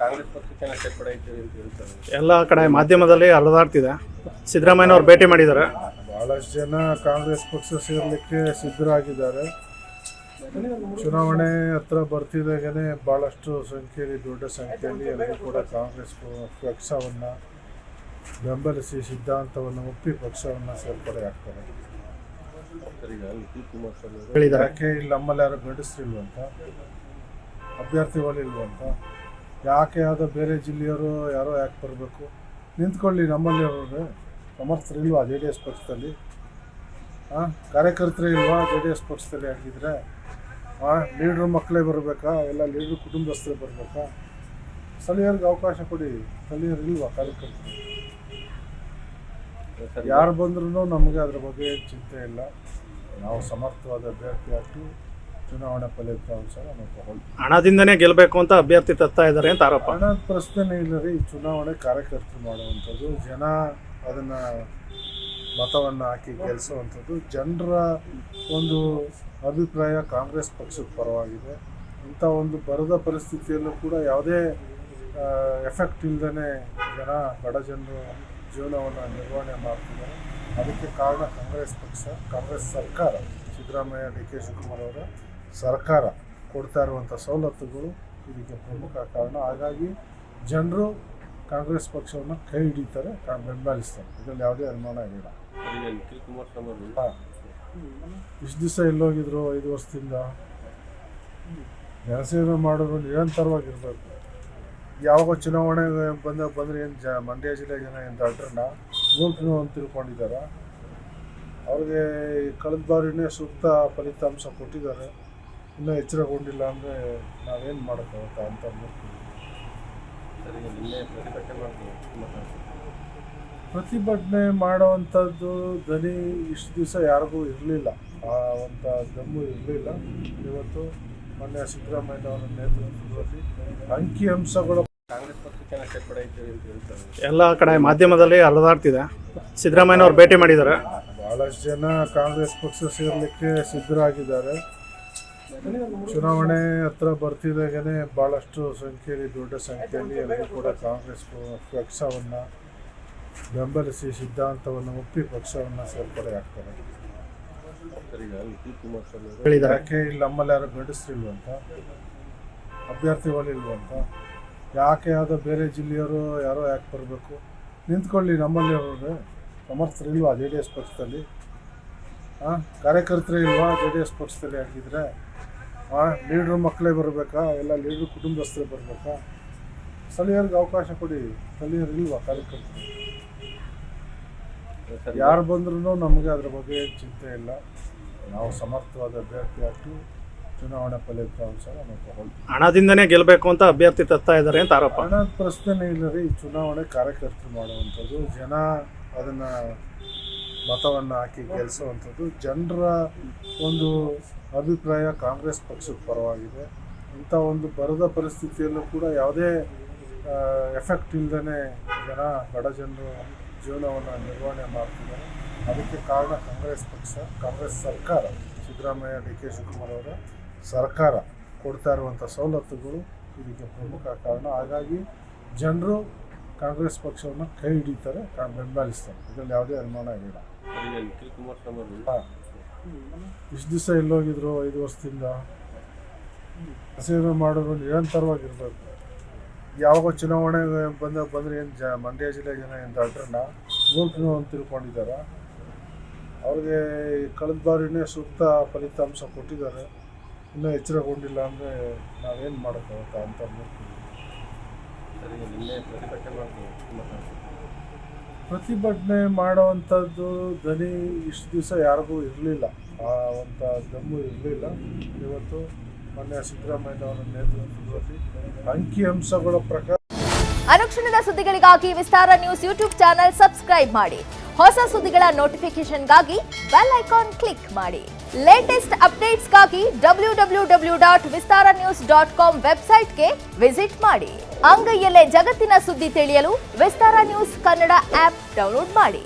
ಕಾಂಗ್ರೆಸ್ ಪಕ್ಷಕ್ಕೆ ಸೇರ್ಪಡೆ ಆಯ್ತು ಅಂತ ಹೇಳ್ತಾರೆ. ಎಲ್ಲ ಕಡೆ ಮಾಧ್ಯಮದಲ್ಲಿ ಹರಿದಾಡ್ತಿದೆ. ಸಿದ್ದರಾಮಯ್ಯ ಅವರು ಭೇಟಿ ಮಾಡಿದ್ದಾರೆ. ಬಹಳಷ್ಟು ಜನ ಕಾಂಗ್ರೆಸ್ ಪಕ್ಷ ಸೇರಲಿಕ್ಕೆ ಸಿದ್ಧರಾಗಿದ್ದಾರೆ. ಚುನಾವಣೆ ಹತ್ರ ಬರ್ತಿದ್ದಾಗೇ ಭಾಳಷ್ಟು ಸಂಖ್ಯೆಯಲ್ಲಿ ದೊಡ್ಡ ಸಂಖ್ಯೆಯಲ್ಲಿ ಎಲ್ಲರೂ ಕೂಡ ಕಾಂಗ್ರೆಸ್ ಪಕ್ಷವನ್ನು ಬೆಂಬಲಿಸಿ ಸಿದ್ಧಾಂತವನ್ನು ಒಪ್ಪಿ ಪಕ್ಷವನ್ನು ಸೇರ್ಪಡೆ ಆಗ್ತಾರೆ. ಯಾಕೆ ಇಲ್ಲಿ ನಮ್ಮಲ್ಲಿ ಯಾರು ಗಂಡಸ್ರಿಲ್ವಂತ, ಅಭ್ಯರ್ಥಿಗಳಿಲ್ವಂತ, ಯಾಕೆ ಯಾವುದೋ ಬೇರೆ ಜಿಲ್ಲೆಯವರು ಯಾರೋ ಯಾಕೆ ಬರಬೇಕು? ನಿಂತ್ಕೊಳ್ಳಿ, ನಮ್ಮಲ್ಲಿ ಅವ್ರಿಗೆ ಸಮರ್ಥರಿಲ್ವಾ ಜೆ ಡಿ ಎಸ್ ಪಕ್ಷದಲ್ಲಿ? ಕಾರ್ಯಕರ್ತರೇ ಇಲ್ವಾ ಜೆ ಡಿ ಎಸ್ ಪಕ್ಷದಲ್ಲಿ? ಆಗಿದ್ರೆ ಲೀಡ್ರ್ ಮಕ್ಕಳೇ ಬರಬೇಕಾ? ಎಲ್ಲ ಲೀಡ್ರ್ ಕುಟುಂಬಸ್ಥರೇ ಬರಬೇಕಾ? ಸ್ಥಳೀಯರಿಗೆ ಅವಕಾಶ ಕೊಡಿ. ಸ್ಥಳೀಯರು ಇಲ್ವಾ ಕಾರ್ಯಕರ್ತರು? ಯಾರು ಬಂದ್ರೂ ನಮಗೆ ಅದ್ರ ಬಗ್ಗೆ ಏನು ಚಿಂತೆ ಇಲ್ಲ. ನಾವು ಸಮರ್ಥವಾದ ಅಭ್ಯರ್ಥಿ ಹಾಕಿ ಚುನಾವಣಾ ಫಲಿತಾಂಶ ನಾವು ತಗೊಳ್ತೀವಿ. ಹಣದಿಂದನೇ ಗೆಲ್ಲಬೇಕು ಅಂತ ಅಭ್ಯರ್ಥಿ ತರ್ತಾ ಇದ್ದಾರೆ ಅಂತ ಆರೋಪ. ಹಣದ ಪ್ರಶ್ನೆ ಇಲ್ಲ ರೀ. ಚುನಾವಣೆ ಕಾರ್ಯಕರ್ತರು ಮಾಡುವಂಥದ್ದು, ಜನ ಅದನ್ನು ಮತವನ್ನು ಹಾಕಿ ಗೆಲ್ಲಿಸುವಂಥದ್ದು. ಜನರ ಒಂದು ಅಭಿಪ್ರಾಯ ಕಾಂಗ್ರೆಸ್ ಪಕ್ಷದ ಪರವಾಗಿದೆ. ಇಂಥ ಒಂದು ಬರದ ಪರಿಸ್ಥಿತಿಯಲ್ಲೂ ಕೂಡ ಯಾವುದೇ ಎಫೆಕ್ಟ್ ಇಲ್ಲದೇ ಜನ, ಬಡ ಜನರು ಜೀವನವನ್ನು ನಿರ್ವಹಣೆ ಮಾಡ್ತಿದ್ದಾರೆ. ಅದಕ್ಕೆ ಕಾರಣ ಕಾಂಗ್ರೆಸ್ ಪಕ್ಷ, ಕಾಂಗ್ರೆಸ್ ಸರ್ಕಾರ, ಸಿದ್ದರಾಮಯ್ಯ, ಡಿ ಕೆ ಶಿವಕುಮಾರ್ ಅವರ ಸರ್ಕಾರ ಕೊಡ್ತಾ ಇರುವಂಥ ಸವಲತ್ತುಗಳು ಇದಕ್ಕೆ ಪ್ರಮುಖ ಕಾರಣ. ಹಾಗಾಗಿ ಜನರು ಕಾಂಗ್ರೆಸ್ ಪಕ್ಷವನ್ನು ಕೈ ಹಿಡಿತಾರೆ, ಬೆಂಬಲಿಸ್ತಾರೆ. ಇದರಲ್ಲಿ ಯಾವುದೇ ಅನುಮಾನ ಇಲ್ಲ. ಇಷ್ಟು ದಿವಸ ಎಲ್ಲೋಗಿದ್ರು? 5 ವರ್ಷದಿಂದ ಜನಸೇವೆ ಮಾಡೋರು ನಿರಂತರವಾಗಿರ್ಬೇಕು. ಯಾವಾಗ ಚುನಾವಣೆ ಬಂದರೆ ಏನು ಮಂಡ್ಯ ಜಿಲ್ಲೆ ಜನ ಏನು ದಡ್ರನ್ನ ಮೂರ್ಖರು ಅಂತ ತಿಳ್ಕೊಂಡಿದ್ದಾರೆ. ಅವ್ರಿಗೆ ಕಳೆದ ಬಾರಿನೇ ಸೂಕ್ತ ಫಲಿತಾಂಶ ಕೊಟ್ಟಿದ್ದಾರೆ. ಇನ್ನೂ ಎಚ್ಚರಗೊಂಡಿಲ್ಲ ಅಂದರೆ ನಾವೇನು ಮಾಡೋಕ್ಕಾಗುತ್ತಾ ಅಂತ ಪ್ರತಿಭಟನೆ ಮಾಡುವಂಥದ್ದು ಧ್ವನಿ ಇಷ್ಟು ದಿವಸ ಯಾರಿಗೂ ಇರಲಿಲ್ಲ. ಆ ಒಂದು ದಮ್ಮು ಇರಲಿಲ್ಲ. ಇವತ್ತು ಮೊನ್ನೆ ಸಿದ್ದರಾಮಯ್ಯ ಅವರ ನೇತೃತ್ವದಲ್ಲಿ ಅಂಕಿಅಂಶಗಳು ಕಾಂಗ್ರೆಸ್ ಪಕ್ಷಕ್ಕೆ ಸೇರ್ಪಡೆ ಆಯ್ತು ಅಂತ ಹೇಳ್ತಾರೆ. ಎಲ್ಲ ಕಡೆ ಮಾಧ್ಯಮದಲ್ಲಿ ಹರಿದಾಡ್ತಿದೆ. ಸಿದ್ದರಾಮಯ್ಯ ಅವರು ಭೇಟಿ ಮಾಡಿದ್ದಾರೆ. ಬಹಳಷ್ಟು ಜನ ಕಾಂಗ್ರೆಸ್ ಪಕ್ಷ ಸೇರಲಿಕ್ಕೆ ಸಿದ್ಧರಾಗಿದ್ದಾರೆ. ಚುನಾವಣೆ ಹತ್ರ ಬರ್ತಿದ್ದಾಗೇ ಭಾಳಷ್ಟು ಸಂಖ್ಯೆಯಲ್ಲಿ ದೊಡ್ಡ ಸಂಖ್ಯೆಯಲ್ಲಿ ಎಲ್ಲರೂ ಕೂಡ ಕಾಂಗ್ರೆಸ್ ಪಕ್ಷವನ್ನು ಬೆಂಬಲಿಸಿ ಸಿದ್ಧಾಂತವನ್ನು ಒಪ್ಪಿ ಪಕ್ಷವನ್ನು ಸೇರ್ಪಡೆ ಆಗ್ತಾರೆ. ಯಾಕೆ ಇಲ್ಲಿ ನಮ್ಮಲ್ಲಿ ಯಾರು ಗಂಡಸ್ರಿಲ್ವಂತ, ಅಭ್ಯರ್ಥಿಗಳಿಲ್ವಂತ, ಯಾಕೆ ಯಾವುದೋ ಬೇರೆ ಜಿಲ್ಲೆಯವರು ಯಾರೋ ಯಾಕೆ ಬರಬೇಕು? ನಿಂತ್ಕೊಳ್ಳಿ, ನಮ್ಮಲ್ಲಿ ಅವ್ರಿಗೆ ಸಮರ್ಥರಿಲ್ವಾ ಜೆ ಡಿ ಎಸ್ ಪಕ್ಷದಲ್ಲಿ? ಕಾರ್ಯಕರ್ತರೇ ಇಲ್ವಾ ಜೆ ಡಿ ಎಸ್ ಪಕ್ಷದಲ್ಲಿ? ಆಗಿದ್ರೆ ಲೀಡ್ರ್ ಮಕ್ಕಳೇ ಬರಬೇಕಾ? ಎಲ್ಲ ಲೀಡ್ರ್ ಕುಟುಂಬಸ್ಥರೇ ಬರಬೇಕಾ? ಸ್ಥಳೀಯರಿಗೆ ಅವಕಾಶ ಕೊಡಿ. ಸ್ಥಳೀಯರು ಇಲ್ವಾ ಕಾರ್ಯಕರ್ತರು? ಯಾರು ಬಂದ್ರೂ ನಮಗೆ ಅದ್ರ ಬಗ್ಗೆ ಏನು ಚಿಂತೆ ಇಲ್ಲ. ನಾವು ಸಮರ್ಥವಾದ ಅಭ್ಯರ್ಥಿ ಹಾಕಿ ಚುನಾವಣಾ ಫಲಿತಾಂಶ ನಾವು ತಗೊಳ್ತೀವಿ. ಹಣದಿಂದನೇ ಗೆಲ್ಲಬೇಕು ಅಂತ ಅಭ್ಯರ್ಥಿ ತರ್ತಾ ಇದ್ದಾರೆ ಅಂತ ಆರೋಪ. ಹಣದ ಪ್ರಶ್ನೆ ಇಲ್ಲ ರೀ. ಚುನಾವಣೆ ಕಾರ್ಯಕರ್ತರು ಮಾಡುವಂಥದ್ದು, ಜನ ಅದನ್ನು ಮತವನ್ನು ಹಾಕಿ ಗೆಲ್ಲಿಸುವಂಥದ್ದು. ಜನರ ಒಂದು ಅಭಿಪ್ರಾಯ ಕಾಂಗ್ರೆಸ್ ಪಕ್ಷದ ಪರವಾಗಿದೆ. ಇಂಥ ಒಂದು ಬರದ ಪರಿಸ್ಥಿತಿಯಲ್ಲೂ ಕೂಡ ಯಾವುದೇ ಎಫೆಕ್ಟ್ ಇಲ್ಲದೇ ಜನ, ಬಡ ಜನರು ಜೀವನವನ್ನು ನಿರ್ವಹಣೆ ಮಾಡ್ತಿದ್ದಾರೆ. ಅದಕ್ಕೆ ಕಾರಣ ಕಾಂಗ್ರೆಸ್ ಪಕ್ಷ, ಕಾಂಗ್ರೆಸ್ ಸರ್ಕಾರ, ಸಿದ್ದರಾಮಯ್ಯ, ಡಿ ಕೆ ಶಿವಕುಮಾರ್ ಅವರ ಸರ್ಕಾರ ಕೊಡ್ತಾ ಇರುವಂಥ ಸವಲತ್ತುಗಳು ಇದಕ್ಕೆ ಪ್ರಮುಖ ಕಾರಣ. ಹಾಗಾಗಿ ಜನರು ಕಾಂಗ್ರೆಸ್ ಪಕ್ಷವನ್ನು ಕೈ ಹಿಡಿತಾರೆ, ಬೆಂಬಲಿಸ್ತಾರೆ. ಇದರಲ್ಲಿ ಯಾವುದೇ ಅನುಮಾನ ಇಲ್ಲ. ಇಷ್ಟು ದಿವಸ ಎಲ್ಲೋಗಿದ್ರು? 5 ವರ್ಷದಿಂದ ಸೇವೆ ಮಾಡೋರು ನಿರಂತರವಾಗಿರ್ಬೇಕು. ಯಾವಾಗ ಚುನಾವಣೆ ಬಂದರೆ ಏನು ಮಂಡ್ಯ ಜಿಲ್ಲೆ ಜನ ಏನು ದಡ್ರನ್ನ ಮೂರ್ಖರು ಅಂತ ತಿಳ್ಕೊಂಡಿದ್ದಾರೆ. ಅವ್ರಿಗೆ ಕಳೆದ ಬಾರಿನೇ ಸೂಕ್ತ ಫಲಿತಾಂಶ ಕೊಟ್ಟಿದ್ದಾರೆ. ಇನ್ನೂ ಎಚ್ಚರಗೊಂಡಿಲ್ಲ ಅಂದರೆ ನಾವೇನು ಮಾಡೋಕ್ಕಾಗುತ್ತಾ ಅಂತ ಪ್ರತಿಭಟನೆ ಮಾಡುವಂಥದ್ದು ಧ್ವನಿ ಇಷ್ಟು ದಿವಸ ಯಾರಿಗೂ ಇರಲಿಲ್ಲ. ಆ ಒಂದು ದಮ್ಮು ಇರಲಿಲ್ಲ. ಇವತ್ತು ಮೊನ್ನೆ ಸಿದ್ದರಾಮಯ್ಯ ಅವರ ನೇತೃತ್ವದಲ್ಲಿ ಅಂಕಿಅಂಶಗಳ ಪ್ರಕಾರ ಅನುಕ್ಷಣದ ಸುದ್ದಿಗಳಿಗಾಗಿ ವಿಸ್ತಾರ ನ್ಯೂಸ್ ಯೂಟ್ಯೂಬ್ ಚಾನೆಲ್ ಸಬ್ಸ್ಕ್ರೈಬ್ ಮಾಡಿ. ಹೊಸ ಸುದ್ದಿಗಳ ನೋಟಿಫಿಕೇಶನ್ಗಾಗಿ ಬೆಲ್ ಐಕಾನ್ ಕ್ಲಿಕ್ ಮಾಡಿ. ಲೇಟೆಸ್ಟ್ ಅಪ್ಡೇಟ್ಸ್ಗಾಗಿ www.vistaranews.com ವೆಬ್ಸೈಟ್ಗೆ ವಿಸಿಟ್ ಮಾಡಿ. ಅಂಗೈಯಲ್ಲೇ ಜಗತ್ತಿನ ಸುದ್ದಿ ತಿಳಿಯಲು ವಿಸ್ತಾರ ನ್ಯೂಸ್ ಕನ್ನಡ ಆಪ್ ಡೌನ್ಲೋಡ್ ಮಾಡಿ.